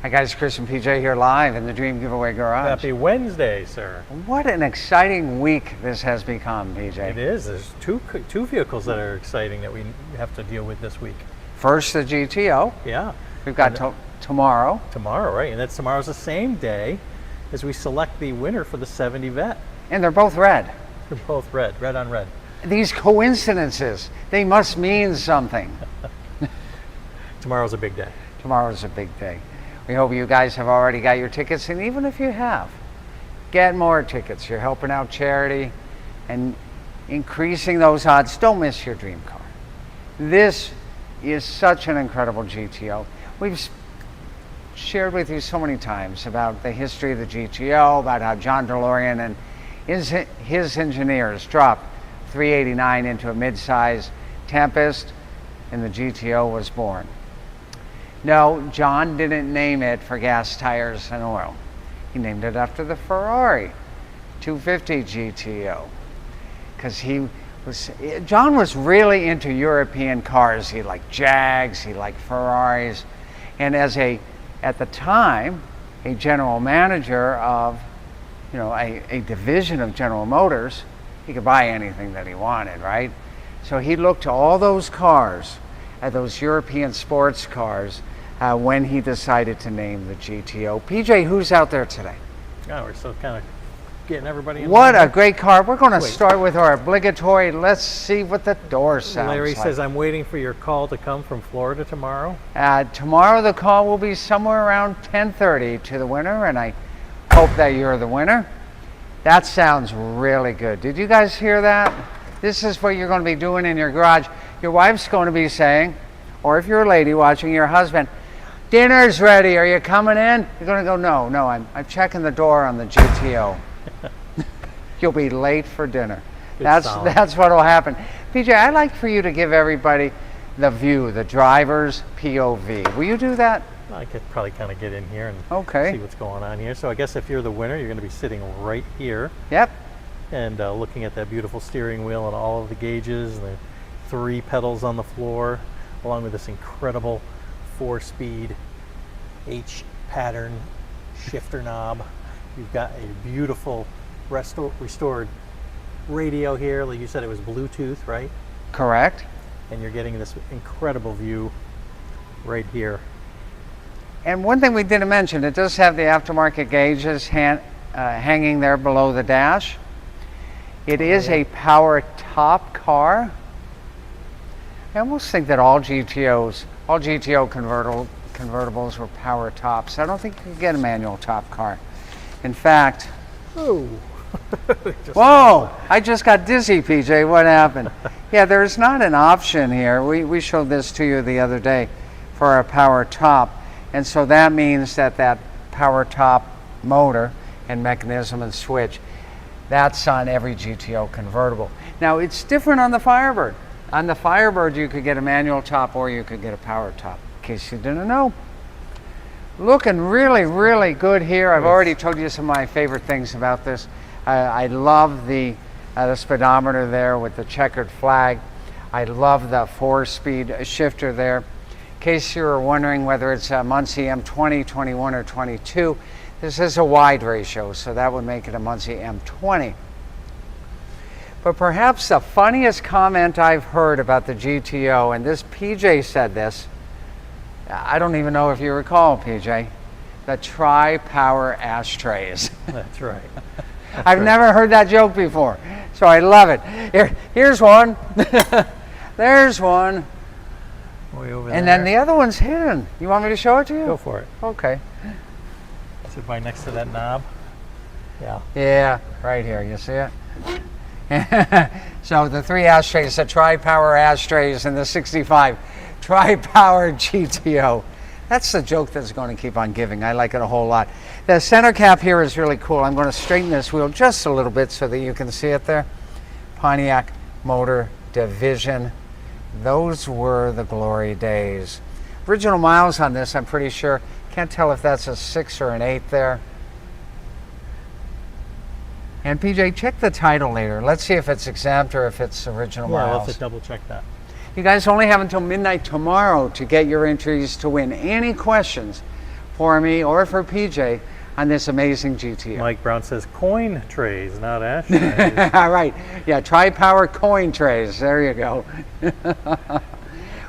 Hi guys, Chris and PJ here live in the Dream Giveaway Garage. Happy Wednesday, sir. What an exciting week this has become, PJ. It is. There's two vehicles that are exciting that we have to deal with this week. First, the GTO. Yeah. We've got tomorrow. Tomorrow, right? And tomorrow's the same day as we select the winner for the 70 Vet. And they're both red. They're both red on red. These coincidences, they must mean something. Tomorrow's a big day. Tomorrow's a big day. We hope you guys have already got your tickets, and even if you have, get more tickets. You're helping out charity and increasing those odds. Don't miss your dream car. This is such an incredible GTO. We've shared with you so many times about the history of the GTO, about how John DeLorean and his engineers dropped 389 into a mid-size Tempest, and the GTO was born. No, John didn't name it for gas, tires, and oil. He named it after the Ferrari 250 GTO. Because John was really into European cars. He liked Jags, he liked Ferraris. And as at the time, a general manager of, a division of General Motors, he could buy anything that he wanted, right? So he looked to all those cars, at those European sports cars, when he decided to name the GTO. PJ, who's out there today? Oh, we're still kind of getting everybody in. What a great car. We're going to start with our obligatory, let's see what the door sounds like. Larry says, I'm waiting for your call to come from Florida tomorrow. Tomorrow the call will be somewhere around 10:30 to the winner, and I hope that you're the winner. That sounds really good. Did you guys hear that? This is what you're going to be doing in your garage. Your wife's going to be saying, or if you're a lady watching, your husband, dinner's ready, are you coming in? You're going to go, no, I'm checking the door on the GTO. You'll be late for dinner. That's what will happen. PJ, I'd like for you to give everybody the view, the driver's POV. Will you do that? I could probably kind of get in here and see what's going on here. So I guess if you're the winner, you're going to be sitting right here. Yep. And looking at that beautiful steering wheel and all of the gauges and the 3 pedals on the floor, along with this incredible 4-speed H pattern shifter knob. You've got a beautiful restored radio here. Like you said, it was Bluetooth, right? Correct. And you're getting this incredible view right here. And one thing we didn't mention, it does have the aftermarket gauges hanging there below the dash. It is a power top car. I almost think that all GTO convertibles were power tops. I don't think you could get a manual top car. In fact, whoa, I just got dizzy, PJ. What happened? Yeah, there's not an option here. We showed this to you the other day for a power top. And so that means that power top motor and mechanism and switch, that's on every GTO convertible. Now, it's different on the Firebird. On the Firebird, you could get a manual top or you could get a power top, in case you didn't know. Looking really, really good here. I've already told you some of my favorite things about this. I love the speedometer there with the checkered flag. I love the 4-speed shifter there. In case you were wondering whether it's a Muncie M20, 21, or 22, this is a wide ratio, so that would make it a Muncie M20. But perhaps the funniest comment I've heard about the GTO, and this PJ said this, I don't even know if you recall, PJ, the tri-power ashtrays. That's right. I've never heard that joke before, so I love it. Here's one. There's one. Way over and there. Then the other one's hidden. You want me to show it to you? Go for it. Okay. Sit right next to that knob. Yeah. Yeah, right here. You see it? So the 3 ashtrays, the tri-power ashtrays, and the 65 tri-power GTO. That's the joke that's going to keep on giving. I like it a whole lot. The center cap here is really cool. I'm going to straighten this wheel just a little bit so that you can see it there. Pontiac Motor Division. Those were the glory days. Original miles on this, I'm pretty sure. Can't tell if that's a 6 or an 8 there. And PJ, check the title later. Let's see if it's exempt or if it's original miles. Yeah, let's double check that. You guys only have until midnight tomorrow to get your entries to win any questions for me or for PJ on this amazing GTO. Mike Brown says coin trays, not ashtrays. All right. Yeah, Tri-Power coin trays. There you go.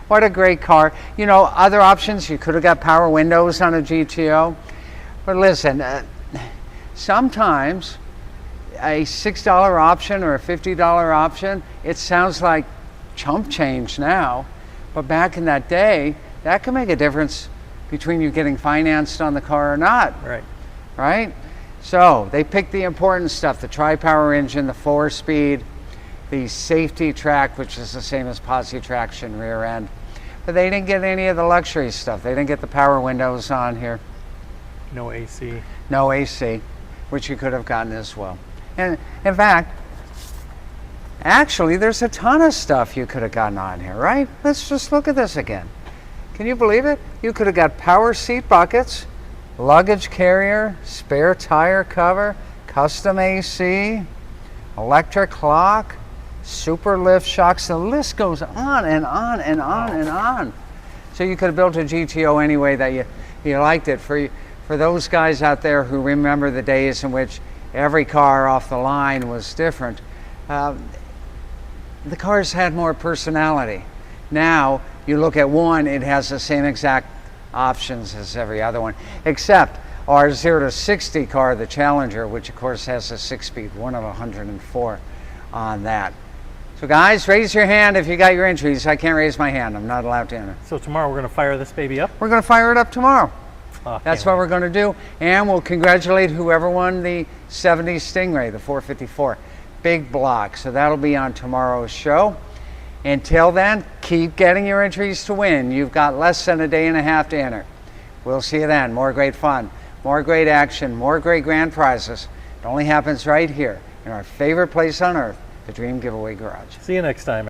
What a great car. You know, other options, you could have got power windows on a GTO. But listen, sometimes a $6 option or a $50 option, it sounds like chump change now. But back in that day, that could make a difference between you getting financed on the car or not. Right. Right? So they picked the important stuff, the Tri-Power engine, the 4-speed, the safety track, which is the same as posi traction rear end. But they didn't get any of the luxury stuff. They didn't get the power windows on here. No AC. No AC, which you could have gotten as well. And in fact, actually, there's a ton of stuff you could have gotten on here, right? Let's just look at this again. Can you believe it? You could have got power seat buckets, luggage carrier, spare tire cover, custom AC, electric clock, super lift shocks. The list goes on and on and on and on. So you could have built a GTO any way that you liked it. For those guys out there who remember the days in which every car off the line was different, the cars had more personality. Now you look at one, it has the same exact options as every other one, except our 0 to 60 car, the Challenger, which of course has a 6-speed, one of 104 on that. So guys, raise your hand if you got your entries. I can't raise my hand. I'm not allowed to enter. So tomorrow we're going to fire this baby up? We're going to fire it up tomorrow. Oh, That's what we're going to do. And we'll congratulate whoever won the 70 Stingray, the 454. Big block. So that'll be on tomorrow's show. Until then, keep getting your entries to win. You've got less than a day and a half to enter. We'll see you then. More great fun, more great action, more great grand prizes. It only happens right here in our favorite place on earth, the Dream Giveaway Garage. See you next time.